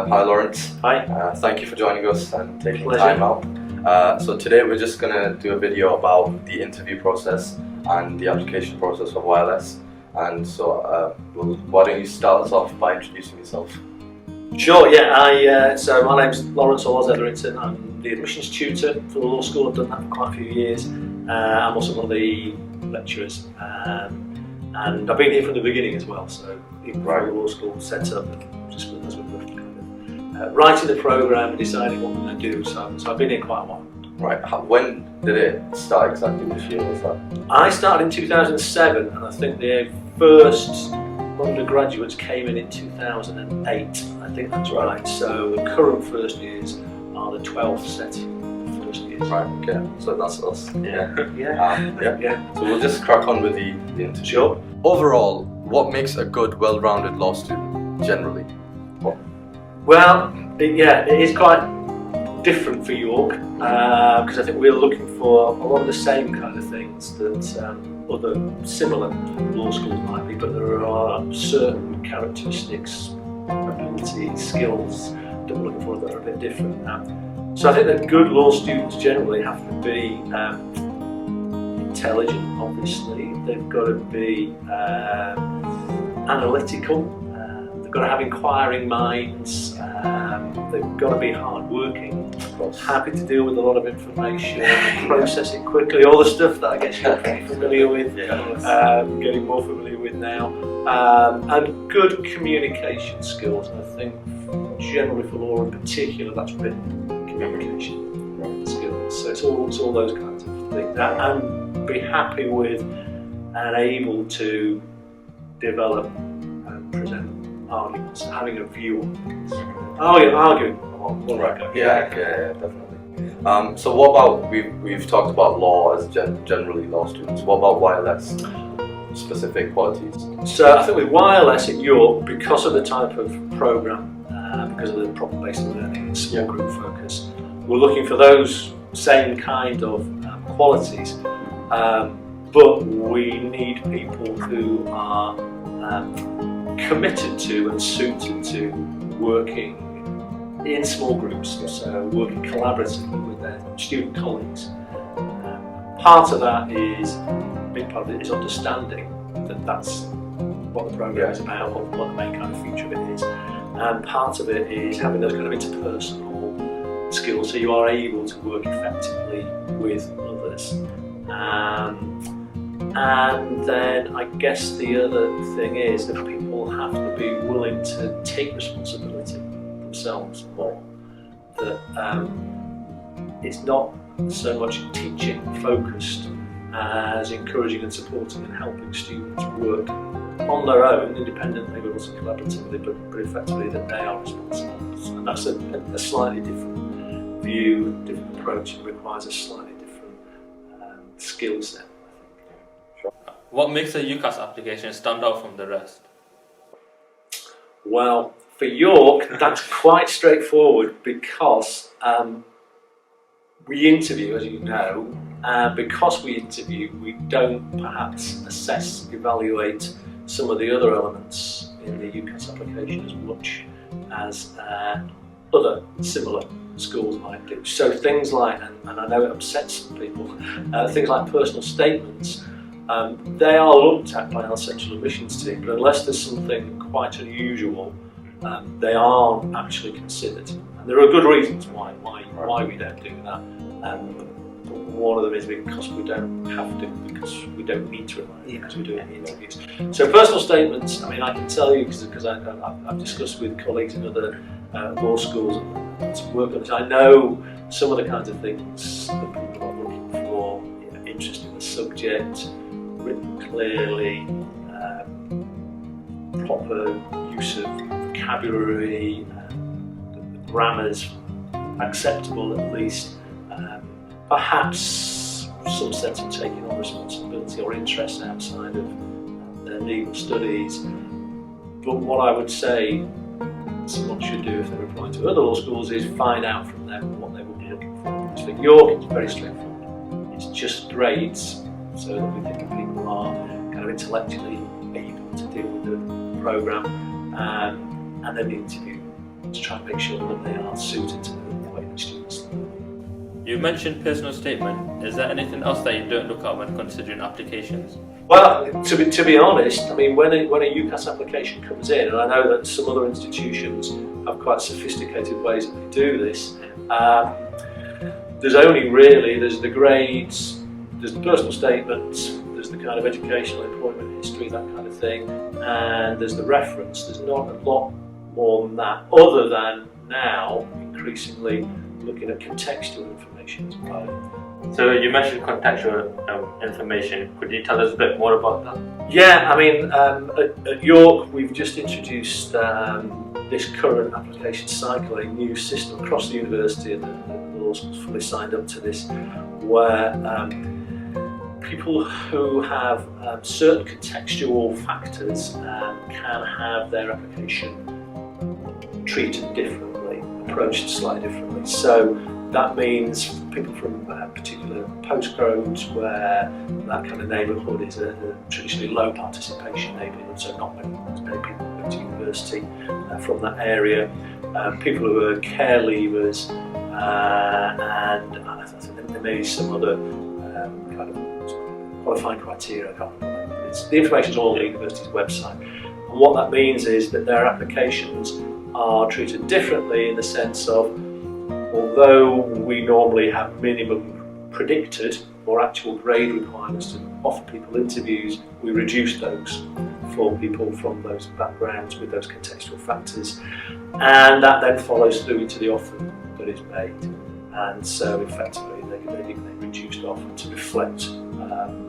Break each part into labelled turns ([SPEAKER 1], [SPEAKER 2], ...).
[SPEAKER 1] Hi Laurence.
[SPEAKER 2] Hi.
[SPEAKER 1] Thank you for joining us and taking
[SPEAKER 2] Pleasure.
[SPEAKER 1] time out. So today we're just going to do a video about the interview process and the application process of YLS. And so why don't you start us off by introducing yourself?
[SPEAKER 2] Sure, yeah. So my name's Laurence Etherington. I'm the admissions tutor for the law school. I've done that for quite a few years. I'm also one of the lecturers. And I've been here from the beginning as well, so even before the law school set up, just with us with kind of writing the programme and deciding what we're going to do. So I've been here quite a while.
[SPEAKER 1] Right. When did it start exactly? Which year was that?
[SPEAKER 2] I started in 2007, and I think the first undergraduates came in 2008. I think that's right. So the current first years are the 12th set of first years.
[SPEAKER 1] Right. Okay. So that's us.
[SPEAKER 2] Yeah.
[SPEAKER 1] So we'll just crack on with the interview.
[SPEAKER 2] Sure.
[SPEAKER 1] Overall, what makes a good, well-rounded law student generally?
[SPEAKER 2] Well, it is quite different for York because I think we're looking for a lot of the same kind of things that other similar law schools might be, but there are certain characteristics, abilities, skills that we're looking for that are a bit different. So I think that good law students generally have to be intelligent, obviously. They've got to be analytical. They've got to have inquiring minds. They've got to be hard-working, happy to deal with a lot of information, process it quickly, all the stuff that I guess you're pretty familiar with, getting more familiar with now, and good communication skills. And I think generally for law in particular, that's written communication skills. So it's all those kinds of things, and be happy with and able to develop and present arguments, having a view on things. Arguing.
[SPEAKER 1] Definitely. So what about, we've talked about law as generally law students, what about YLS specific qualities?
[SPEAKER 2] So I think with YLS at York, because of the type of programme, because of the problem-based learning and small group focus, we're looking for those same kind of qualities, but we need people who are committed to and suited to working in small groups, so working collaboratively with their student colleagues. Part of that is, a big part of it is understanding that that's what the programme is about, what the main kind of feature of it is. And part of it is having those kind of interpersonal skills, so you are able to work effectively with others. And then I guess the other thing is that people have to be willing to take responsibility themselves more. That it's not so much teaching focused as encouraging and supporting and helping students work on their own, independently but also collaboratively, but effectively that they are responsible. And that's a slightly different view, different approach, and requires a slightly different skill set.
[SPEAKER 3] What makes a UCAS application stand out from the rest?
[SPEAKER 2] Well, for York, that's quite straightforward because we interview, as you know, and because we interview, we don't perhaps assess, evaluate some of the other elements in the UCAS application as much as other similar schools might do. So things like, and I know it upsets some people, things like personal statements, they are looked at by our central admissions team, but unless there's something quite unusual, they aren't actually considered. And there are good reasons why we don't do that. One of them is because we don't have to, because we don't need to rely on it, because we're doing the interviews. So personal statements, I mean, I can tell you because I've discussed with colleagues in other law schools and work on this. I know some of the kinds of things that people are looking for, interest in the subject, written clearly, proper use of vocabulary, the grammar's acceptable at least, perhaps some sense of taking on responsibility or interest outside of their legal studies. But what I would say someone should do if they're applying to other law schools is find out from them what they will be looking for. Because for York, it's very straightforward. It's just grades, so that we think people are kind of intellectually able to deal with the programme, and then the interview. to try and make sure that they are suited to the way that students learn.
[SPEAKER 3] You mentioned personal statement. Is there anything else that you don't look at when considering applications?
[SPEAKER 2] Well, to be honest, I mean, when a UCAS application comes in, and I know that some other institutions have quite sophisticated ways that they do this, there's the grades, there's the personal statement, there's the kind of educational employment history, that kind of thing, and there's the reference. There's not a lot more than that, other than now increasingly looking at contextual information as well.
[SPEAKER 3] So you mentioned contextual information. Could you tell us a bit more about that?
[SPEAKER 2] Yeah, I mean, at York we've just introduced this current application cycle, a new system across the university, and the law school's fully signed up to this, where people who have certain contextual factors can have their application treated differently, approached slightly differently. So that means people from particular postcodes where that kind of neighbourhood is a traditionally low participation neighbourhood, so not as many people go to university from that area, people who are care leavers, and I think there may be some other kind of qualifying criteria. I can't remember. The information is all on the university's website, and what that means is that their applications are treated differently in the sense of, although we normally have minimum predicted or actual grade requirements to offer people interviews, we reduce those for people from those backgrounds with those contextual factors, and that then follows through into the offer that is made. And so effectively they reduced offer to reflect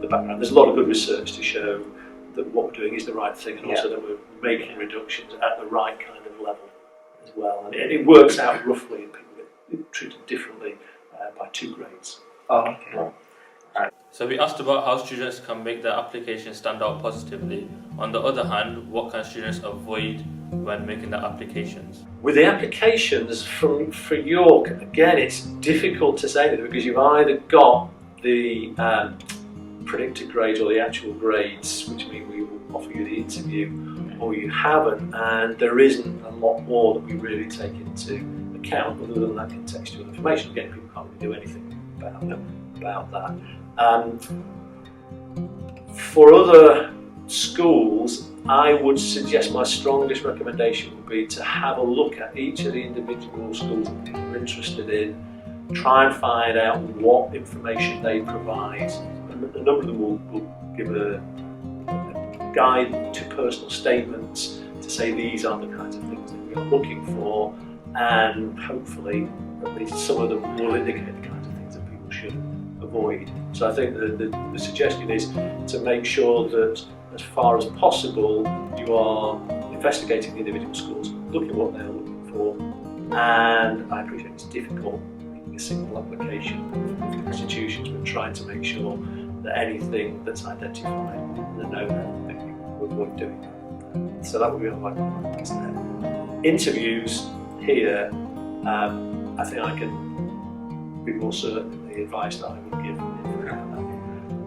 [SPEAKER 2] the background. There's a lot of good research to show that what we're doing is the right thing, and also that we're making reductions at the right kind of level as well. And it works out roughly, and people get treated differently by 2 grades.
[SPEAKER 1] Oh, okay.
[SPEAKER 3] Right. So we asked about how students can make their application stand out positively. On the other hand, what can students avoid when making their applications?
[SPEAKER 2] With the applications for York, again, it's difficult to say because you've either got the predicted grades or the actual grades, which mean we will offer you the interview, or you haven't, and there isn't a lot more that we really take into account other than that contextual information. Again, people can't really do anything about that. For other schools, I would suggest my strongest recommendation would be to have a look at each of the individual schools that people are interested in, try and find out what information they provide. A number of them will give a guide to personal statements to say these are the kinds of things that we are looking for, and hopefully at least some of them will indicate the kinds of things that people should avoid. So I think the suggestion is to make sure that as far as possible you are investigating the individual schools, looking at what they're looking for, and I appreciate it's difficult making a single application for institutions, but trying to make sure that anything that's identified in the no-no that you would avoid doing. So that would be my advice there. Interviews here, I think I can be more certain in the advice that I would give.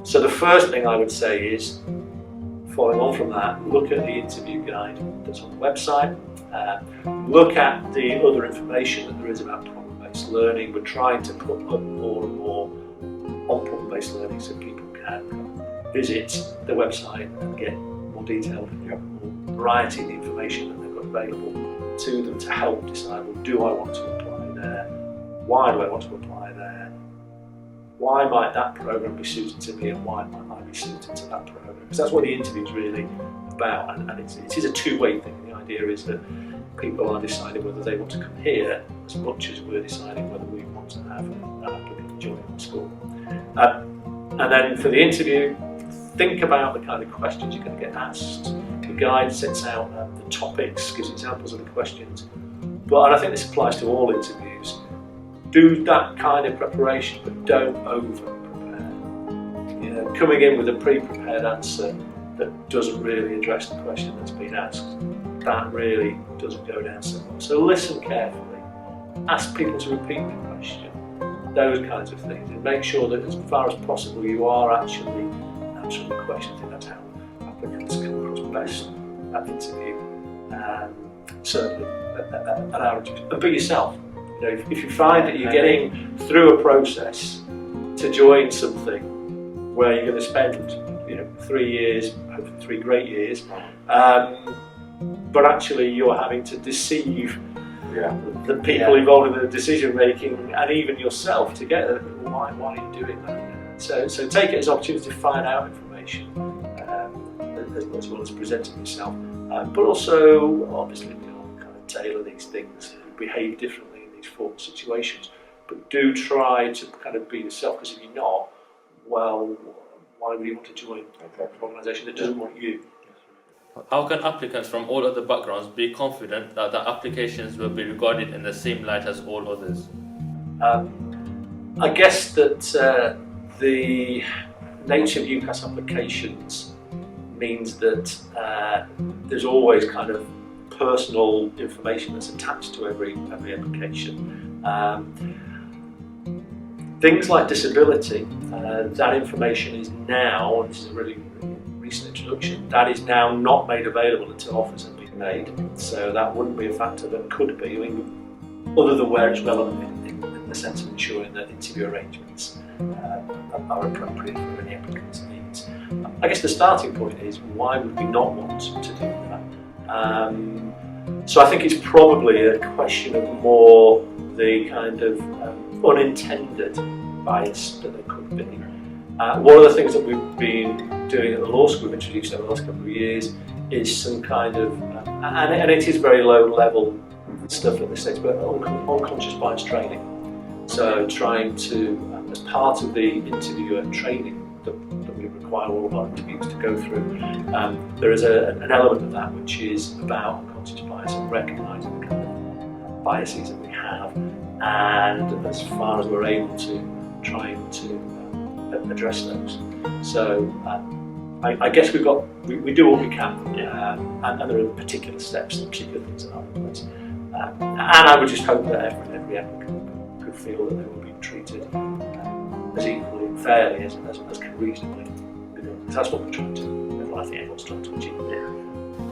[SPEAKER 2] So the first thing I would say is, following on from that, look at the interview guide that's on the website. Look at the other information that there is about problem-based learning. We're trying to put up more and more on problem-based learning so people can visit the website and get more detailed and more variety of the information that they've got available to them to help decide, well, do I want to apply there? Why do I want to apply there? Why might that programme be suited to me, and why might I be suited to that programme? Because that's what the interview is really about, and it is a two-way thing. The idea is that people are deciding whether they want to come here as much as we're deciding whether we want to have an applicant join the school. And then for the interview, think about the kind of questions you're going to get asked. The guide sets out the topics, gives examples of the questions, and I think this applies to all interviews. Do that kind of preparation, but don't over-prepare. You know, coming in with a pre-prepared answer that doesn't really address the question that's been asked, that really doesn't go down so well. So listen carefully, ask people to repeat the question, those kinds of things, and make sure that as far as possible you are actually answering the question. I think that's how applicants come across best at the interview. certainly at our institution. And be yourself. You know, if you find that you're getting through a process to join something where you're going to spend 3 years, hopefully 3 great years, but actually you're having to deceive the people involved in the decision making and even yourself to get there. Why are you doing that? So take it as an opportunity to find out information as well as presenting yourself, but also obviously kind of tailor these things, behave differently in these formal situations, but do try to kind of be yourself, because if you're not, well, why would you want to join an organisation that doesn't want you?
[SPEAKER 3] How can applicants from all other backgrounds be confident that their applications will be regarded in the same light as all others?
[SPEAKER 2] I guess that the nature of UCAS applications means that there's always kind of personal information that's attached to every application. Things like disability, that information is now, and this is a really recent introduction, that is now not made available until offers have been made. So that wouldn't be a factor that could be, other than where it's relevant in the sense of ensuring that interview arrangements are appropriate for any applicant's needs. I guess the starting point is, why would we not want to do that? So I think it's probably a question of more the kind of unintended bias that there could be. One of the things that we've been doing at the law school, we've introduced over the last couple of years, is some kind of, and it is very low level stuff at this stage, but unconscious bias training. So trying to, as part of the interviewer training that we require all of our interviews to go through, there is an element of that which is about unconscious bias and recognising the kind of biases that we have, and as far as we're able to, trying to address those. So I guess we do what we can, and there are particular steps and particular things that are in place. And I would just hope that every applicant could feel that they will be treated as equally and fairly as can reasonably be done. Because that's what we're trying to, I think everyone's trying to achieve.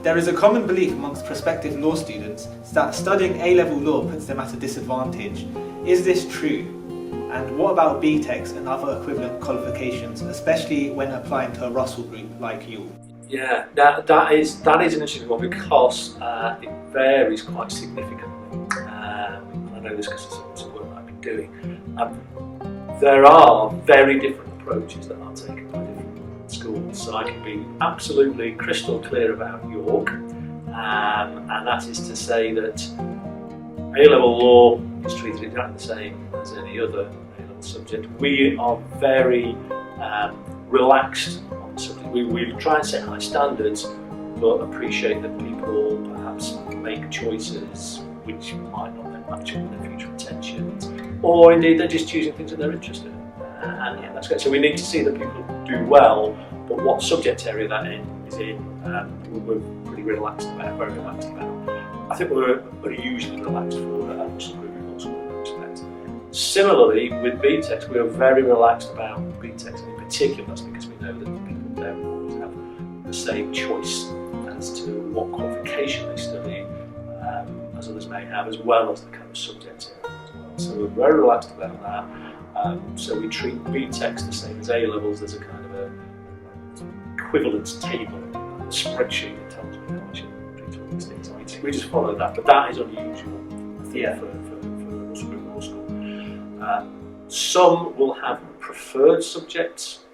[SPEAKER 4] There is a common belief amongst prospective law students that studying A-level law puts them at a disadvantage. Is this true? And what about BTECs and other equivalent qualifications, especially when applying to a Russell group like you?
[SPEAKER 2] Yeah, that is an interesting one, because it varies quite significantly. I know this because it's some work that I've been doing. There are very different approaches that are taken by different schools. So I can be absolutely crystal clear about York, and that is to say that A-level law is treated exactly the same as any other A-level subject. We are very relaxed on the subject. We try and set high standards, but appreciate that people perhaps make choices which might not then match up with their future intentions, or indeed they're just choosing things that they're interested in. And yeah, that's great. So we need to see that people do well, but what subject area that is in, we're pretty relaxed about, very relaxed about. I think we're usually relaxed for a Russell group in law school in that respect. Similarly, with BTECs, we are very relaxed about BTECs, and in particular that's because we know that people don't always have the same choice as to what qualification they study, as others may have, as well as the kind of subject area as well. So we're very relaxed about that. So we treat BTECs the same as A-levels. There's a kind of equivalence table, a spreadsheet that tells me how I should treat all these things. We just follow that, but that is unusual, I think, for a Russell Group law school. Some will have preferred subjects.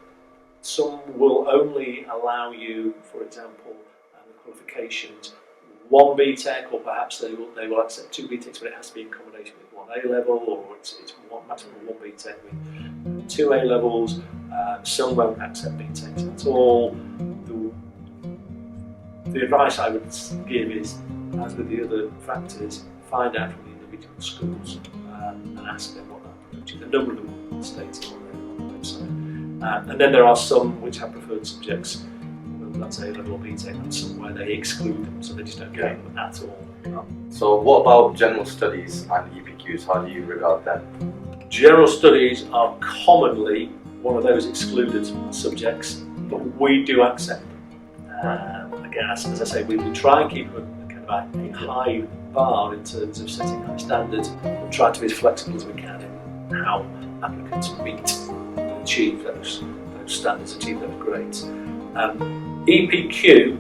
[SPEAKER 2] Some will only allow you, for example, the qualifications, one BTEC, or perhaps they will accept 2 BTECs, but it has to be in combination with 1 A-level, or it's maximum 1 BTEC with 2 A-levels. Some won't accept BTECs at all. The advice I would give is, as with the other factors, find out from the individual schools and ask them what that approach is. A number of them will state it on the website. And then there are some which have preferred subjects, whether that's A-level or BTEC, and some where they exclude them, so they just don't get them at all.
[SPEAKER 1] So what about general studies and EPQs? How do you regard them?
[SPEAKER 2] General studies are commonly one of those excluded subjects, but we do accept them. Again, as I say, we try and keep a kind of a high bar in terms of setting high standards, and try to be as flexible as we can in how applicants meet and achieve those standards, achieve those grades. EPQ,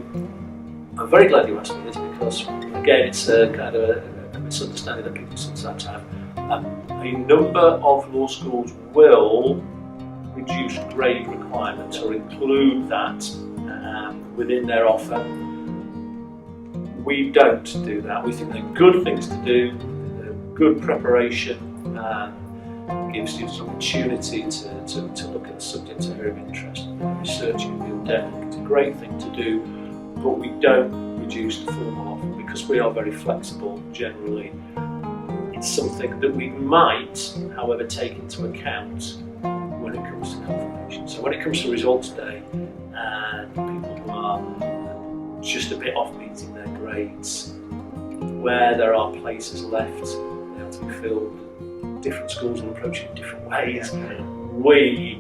[SPEAKER 2] I'm very glad you asked me this, because again it's a kind of a misunderstanding that people sometimes have. A number of law schools will reduce grade requirements or include that within their offer. We don't do that. We think they're good things to do, they're good preparation, gives students an opportunity to look at the subject area of interest, researching real depth. It's a great thing to do, but we don't reduce the formal offer because we are very flexible generally. It's something that we might, however, take into account when it comes to confirmation. So when it comes to results day and people who are just a bit off meeting their grades, where there are places left, they have to be filled, different schools will approach it in different ways. We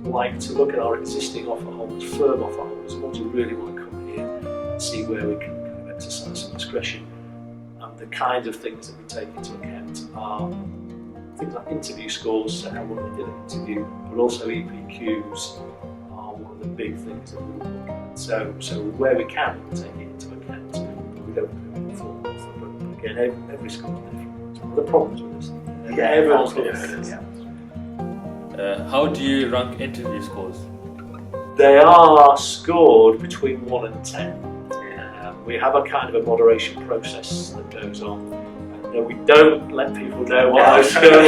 [SPEAKER 2] like to look at our existing offer holders, firm offer holders, and ones who really want to come here and see where we can kind of exercise some discretion. And the kind of things that we take into account are things like interview scores, so how well they did an interview, but also EPQs are one of the big things that we look at. So where we can, we take it into account, but we don't do it in full offer. But again, every school is different. One of the problems with this. Everyone's different.
[SPEAKER 3] How do you rank interview scores?
[SPEAKER 2] They are scored between 1 and 10. We have a kind of a moderation process that goes on. We don't let people know what those scores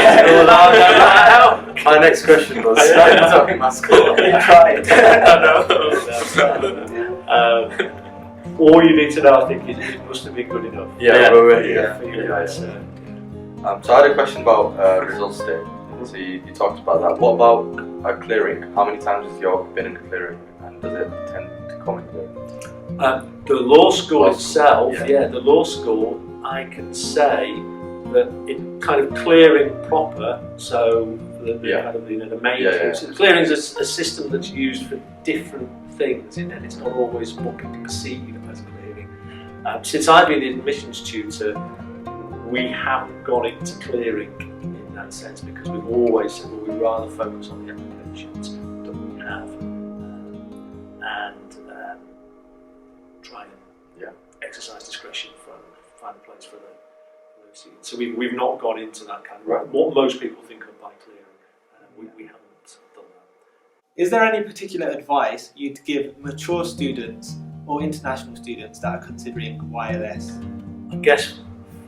[SPEAKER 2] are.
[SPEAKER 1] My next question was talking my score.
[SPEAKER 2] All you need to know, I think, is it must have been good enough.
[SPEAKER 1] Yeah.
[SPEAKER 2] For you guys.
[SPEAKER 1] So I had a question about results day. So you talked about that. What about clearing? How many times has your been in clearing, and does it tend to come in clearing?
[SPEAKER 2] The law school itself, the law school, I can say that in kind of clearing proper, so the kind of the main so clearing is a system that's used for different things, and it's not always what people perceive as clearing. Since I've been an admissions tutor, we haven't gone into clearing in that sense, because we've always said, well, we'd rather focus on the applications that we have and try and exercise discretion for find a place for those students. So we've not gone into that kind of what most people think of by clearing. We haven't done that.
[SPEAKER 4] Is there any particular advice you'd give mature students or international students that are considering YLS?
[SPEAKER 2] I guess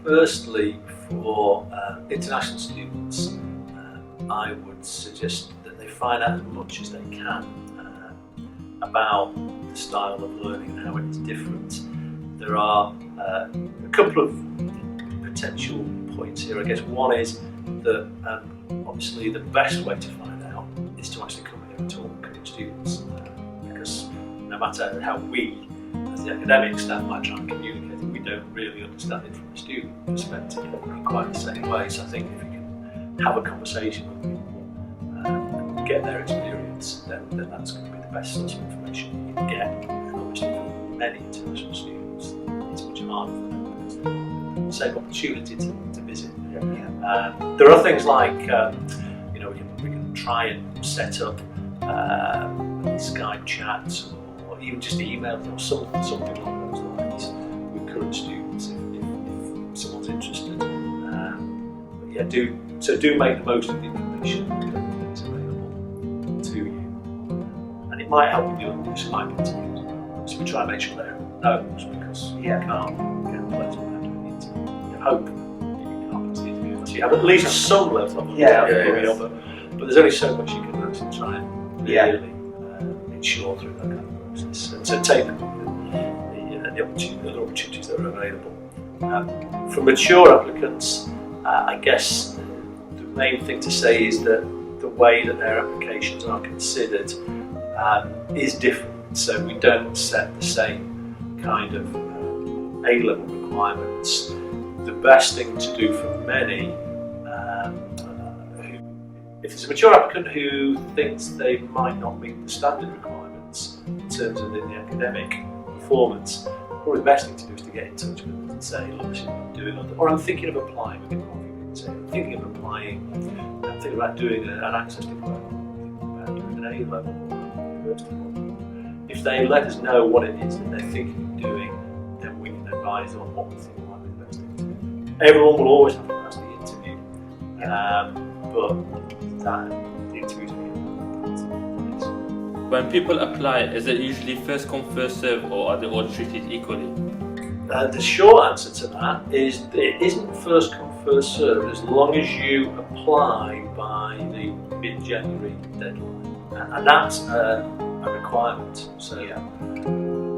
[SPEAKER 2] firstly for international students, I would suggest that they find out as much as they can about the style of learning and how it's different. There are a couple of potential points here. I guess one is that obviously the best way to find out is to actually come here and talk to students, because no matter how we as the academic staff might try and communicate it, we don't really understand it from a student perspective in quite the same way. So I think if you can have a conversation with people and get their experience, then that's going to be the best source of information you can get. And obviously for many international students, it's much harder for them because they have the same opportunity to visit. There are things like we can try and set up Skype chats or even just emails or something along those lines with current students if someone's interested. Do make the most of the information that's available to you, and it might help with your Skype interviews. So we try and make sure they're notes, because you can't get the place without doing the interview. You hope you can't pass the interview unless you have at least some level of but there's only so much you can actually try and really ensure through that kind of process. And so take the opportunities that are available. For mature applicants, I guess the main thing to say is that the way that their applications are considered is different. So we don't set the same kind of A-level requirements. The best thing to do for many, if it's a mature applicant who thinks they might not meet the standard requirements in terms of the academic performance, probably the best thing to do is to get in touch with them and say, look, this is what I'm doing, or I'm thinking of applying. We get quite a few people say, I'm thinking of applying, I'm thinking about doing an access diploma, I'm thinking about doing an A-level or university one. If they let us know what it is that they're thinking of doing, then we can advise on what we think might be the best thing to do. Everyone will always have to pass the interview, but the interview's
[SPEAKER 3] When people apply, is it usually first come, first serve, or are they all treated equally?
[SPEAKER 2] The short answer to that is that it isn't first come, first served as long as you apply by the mid-January deadline. And that's a requirement. So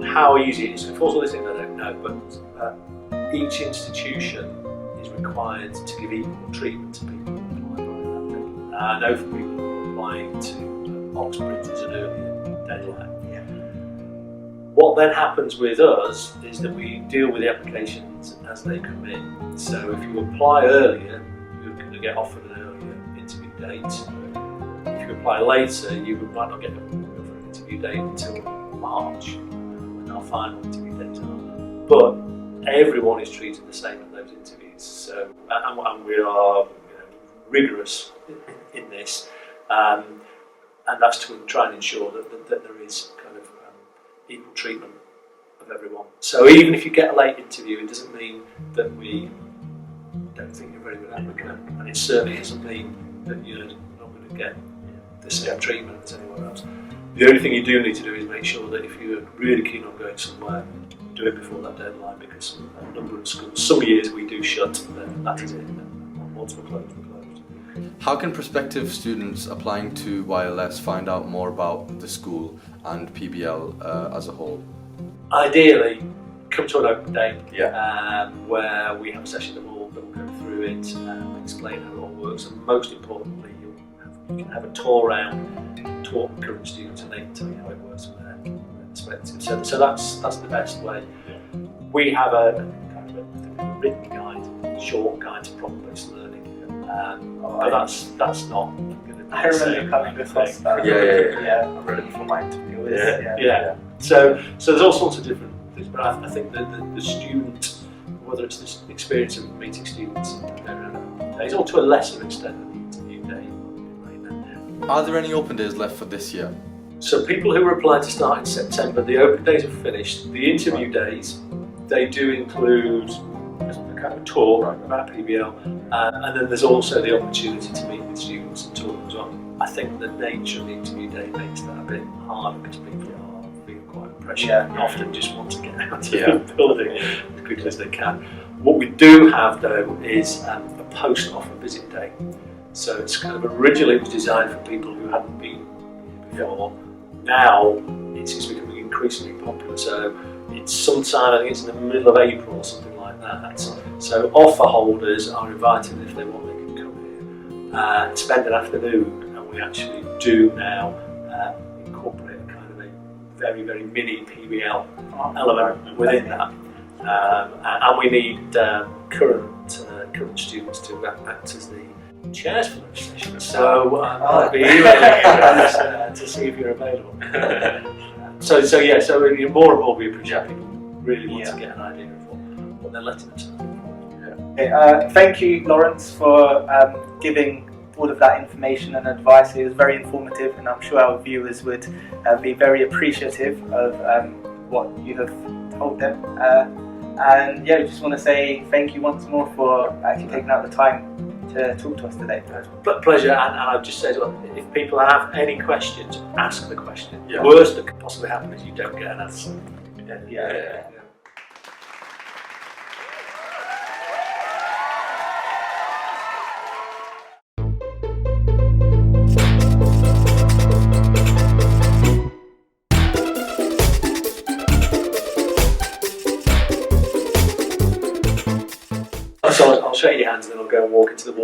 [SPEAKER 2] how easy it is to enforce all these things, I don't know, but each institution is required to give equal treatment to people who apply by that deadline. I know for people who are applying to Oxbridge is an earlier deadline. What then happens with us is that we deal with the applications as they come in. So if you apply earlier, you're going to get offered an earlier interview date. If you apply later, you might not get an interview date until March, when our final interview dates are. But everyone is treated the same at those interviews. So, and we are rigorous in this. And that's to try and ensure that there is kind of equal treatment of everyone. So even if you get a late interview, it doesn't mean that we don't think you're a very good applicant, and it certainly doesn't mean that you're not going to get the same treatment as anyone else. The only thing you do need to do is make sure that if you're really keen on going somewhere, do it before that deadline, because a number of schools, some years we do shut, then that is it, and once we're closed, we're closed.
[SPEAKER 1] How can prospective students applying to YLS find out more about the school and PBL as a whole?
[SPEAKER 2] Ideally, come to an open day where we have a session that will go through it and explain how it all works, and most importantly, you can have a tour around, talk to current students, and they can tell you how it works from their perspective. So that's the best way. We have a kind of a written guide, short guide to problem-based learning. But that's not going to be.
[SPEAKER 4] I remember coming across that. I read it before my interview.
[SPEAKER 2] So there's all sorts of different things, but I think that the student, whether it's this experience of meeting students and days, or to a lesser extent than the interview day right now.
[SPEAKER 1] Are there any open days left for this year?
[SPEAKER 2] So people who are applying to start in September, the open days are finished. The interview days, they do include a kind of tour about PBL, and then there's also the opportunity to meet with students and talk as well. I think the nature of the interview day makes that a bit harder because people are feeling quite pressured and often just want to get out of the building as quickly as they can. What we do have though is a post-offer visit day. So it's kind of originally it was designed for people who hadn't been here before. Now it's becoming increasingly popular. So it's sometime, I think it's in the middle of April or something like that. So offer holders are invited, if they want, they can come here and spend an afternoon, and we actually do now incorporate a kind of a very, very mini PBL element within that. And we need current students to act as the chairs for those sessions. So I'll be emailing to see if you're available. So more and more we appreciate people really want to get an idea of what they're letting us know.
[SPEAKER 4] Thank you, Laurence, for giving all of that information and advice. It was very informative, and I'm sure our viewers would be very appreciative of what you have told them. And we just want to say thank you once more for actually taking out the time to talk to us today.
[SPEAKER 2] Pleasure, and I've just said, if people have any questions, ask the question. Worst that could possibly happen is you don't get an answer. So I'll shake your hands and then I'll go and walk into the wall.